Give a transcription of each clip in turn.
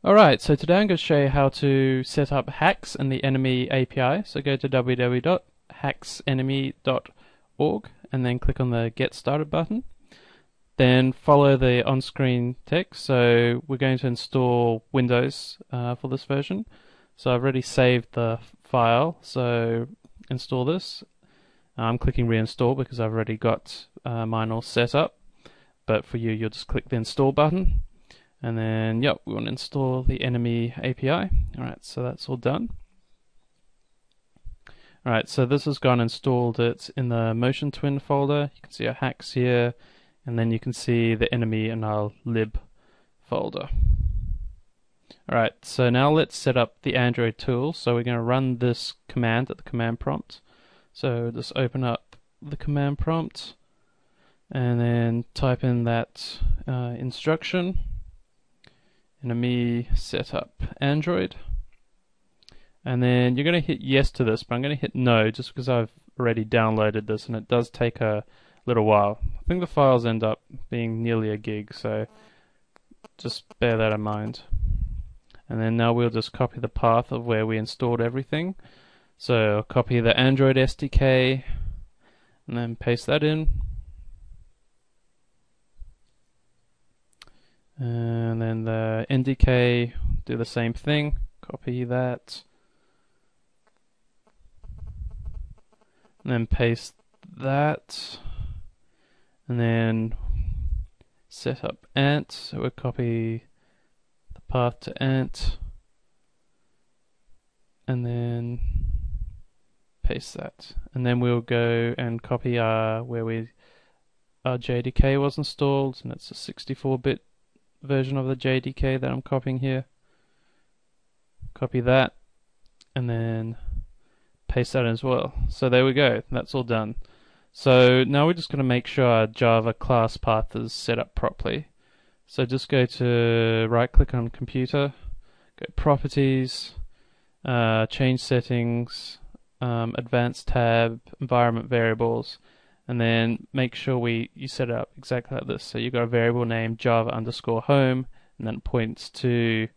Alright, so today I'm going to show you how to set up HaXe in the NME API. So go to www.haxenme.org and then click on the Get Started button. Then follow the on-screen text. So we're going to install Windows for this version. So I've already saved the file, so install this. I'm clicking reinstall because I've already got mine all set up. But for you, you'll just click the install button. And then, yep, we want to install the NME API. Alright, so that's all done. Alright, so this has gone installed it in the Motion Twin folder. You can see our HaXe here, and then you can see the NME in our lib folder. Alright, so now let's set up the Android tool. So we're going to run this command at the command prompt. So just open up the command prompt, and then type in that instruction. NME setup Android, and then you're going to hit yes to this, but I'm going to hit no just because I've already downloaded this and it does take a little while. I think the files end up being nearly a gig, so just bear that in mind. And then now we'll just copy the path of where we installed everything. So I'll copy the Android SDK and then paste that in. And then the NDK, do the same thing, copy that, and then paste that, and then set up Ant, so we'll copy the path to Ant, and then paste that, and then we'll go and copy our JDK was installed, and it's a 64-bit version of the JDK that I'm copying here. Copy that and then paste that as well. So there we go, that's all done. So now we're just going to make sure our Java class path is set up properly. So just go to right click on computer, go properties, change settings, advanced tab, environment variables, and then make sure you set it up exactly like this. So you've got a variable name Java_home, and then it points to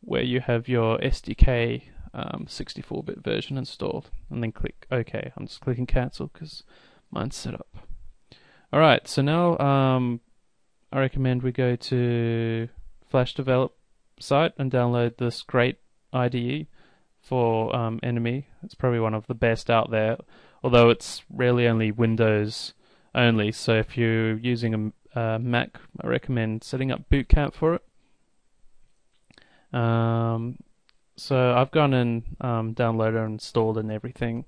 where you have your SDK 64-bit version installed, and then click OK. I'm just clicking cancel because mine's set up. Alright, so now I recommend we go to FlashDevelop site and download this great IDE for NME. It's probably one of the best out there, although it's really only Windows only. So if you're using a Mac, I recommend setting up Boot Camp for it. So I've gone and downloaded and installed and everything.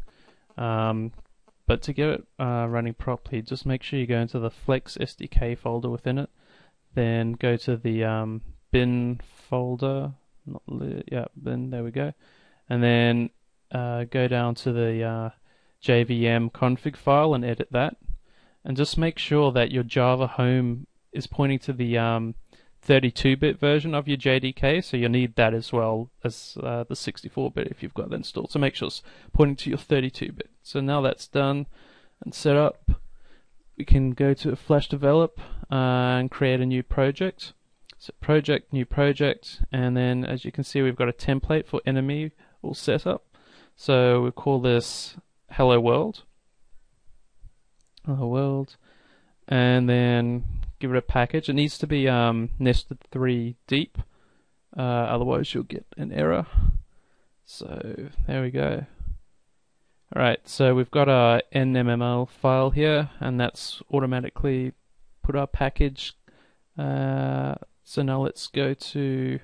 But to get it running properly, just make sure you go into the Flex SDK folder within it. Then go to the bin folder. Bin, there we go. And then go down to the JVM config file and edit that. And just make sure that your Java home is pointing to the 32-bit version of your JDK, so you'll need that as well as the 64-bit if you've got that installed. So make sure it's pointing to your 32-bit. So now that's done and set up, we can go to FlashDevelop and create a new project. So project, new project, and then as you can see we've got a template for NME all set up. So we'll call this HelloWorld. HelloWorld, and then give it a package. It needs to be nested 3 deep, otherwise you'll get an error. So there we go. Alright, so we've got our NMML file here, and that's automatically put our package. So now let's go to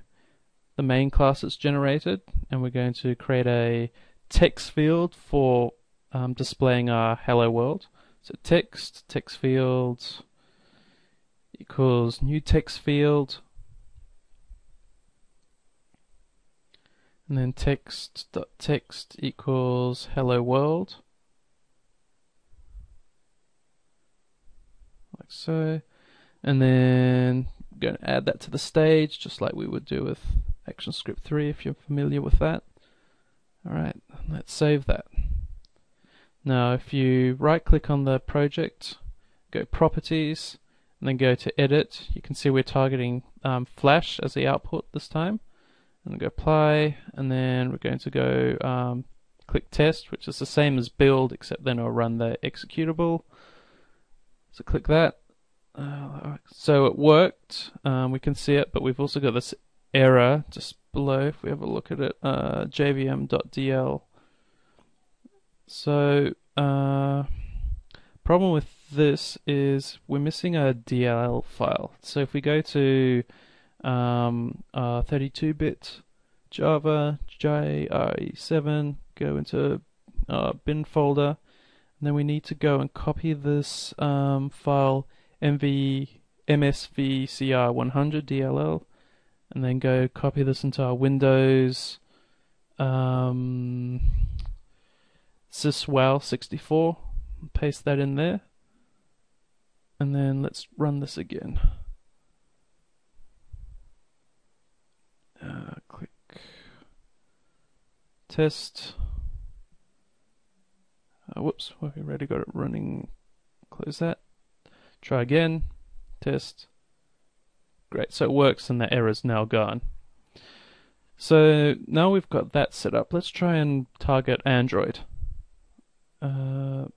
the main class that's generated, and we're going to create a text field for displaying our hello world. So text field equals new text field, and then text.text equals hello world, like so, and then we're going to add that to the stage just like we would do with ActionScript 3 if you're familiar with that. Alright, let's save that. Now if you right click on the project, go properties, and then go to edit, you can see we're targeting Flash as the output this time. and go apply, and then we're going to go click test, which is the same as build, except then I'll run the executable. So click that. So it worked. We can see it, but we've also got this error just below. If we have a look at it, jvm.dl. So problem with this is we're missing a DLL file. So if we go to 32-bit Java JRE7, go into bin folder, and then we need to go and copy this file msvcr100 DLL, and then go copy this into our Windows syswow64, paste that in there, and then let's run this again. Click test. Whoops, we've already got it running. Close that. Try again. Test. Great, so it works and the error's now gone. So now we've got that set up, let's try and target Android. So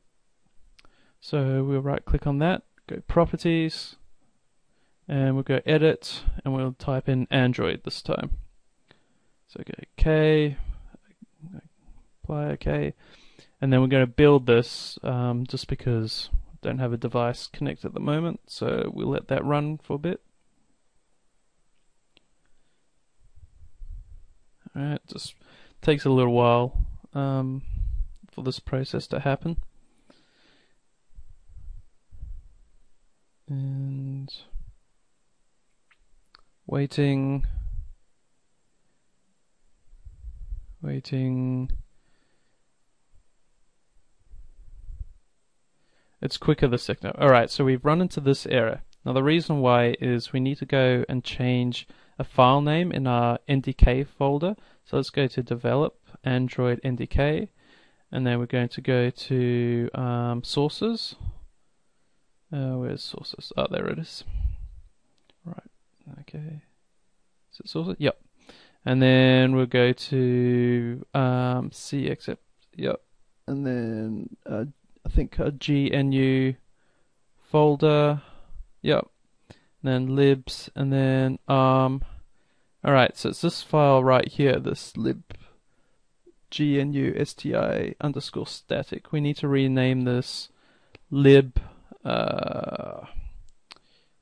we'll right click on that, go properties, and we'll go edit, and we'll type in Android this time. So go OK, apply OK, and then we're going to build this just because I don't have a device connected at the moment, so we'll let that run for a bit. Alright, just takes a little while for this process to happen. And waiting. It's quicker this second. Alright, so we've run into this error. Now the reason why is we need to go and change a file name in our NDK folder. So let's go to develop Android NDK, and then we're going to go to sources. Where's sources? Oh, there it is. Right. Okay. Is it sources? Yep. And then we'll go to cxf. Yep. And then I think a GNU folder. Yep. And then libs, and then alright, so it's this file right here, this lib GNU STI underscore static. We need to rename this lib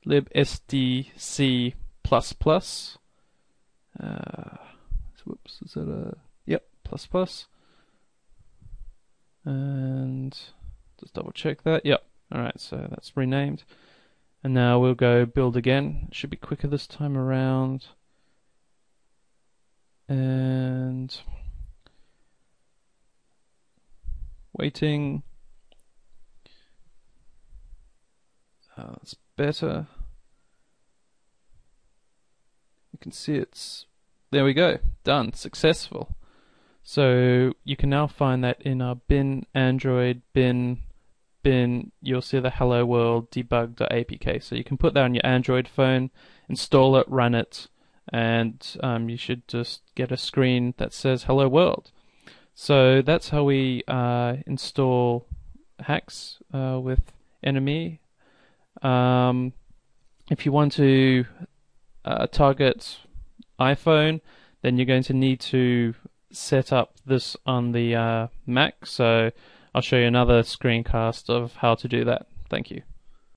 SDC plus plus. Whoops, is that a yep, plus plus. And just double check that. Yep. Alright, so that's renamed. And now we'll go build again. It should be quicker this time around. And waiting. That's better. You can see it's there. We go, done, successful. So you can now find that in our bin Android bin. You'll see the HelloWorld debug.apk. So you can put that on your Android phone, install it, run it, and you should just get a screen that says Hello World. So that's how we install HaXe with NME. If you want to target iPhone, then you're going to need to set up this on the Mac. So I'll show you another screencast of how to do that. Thank you.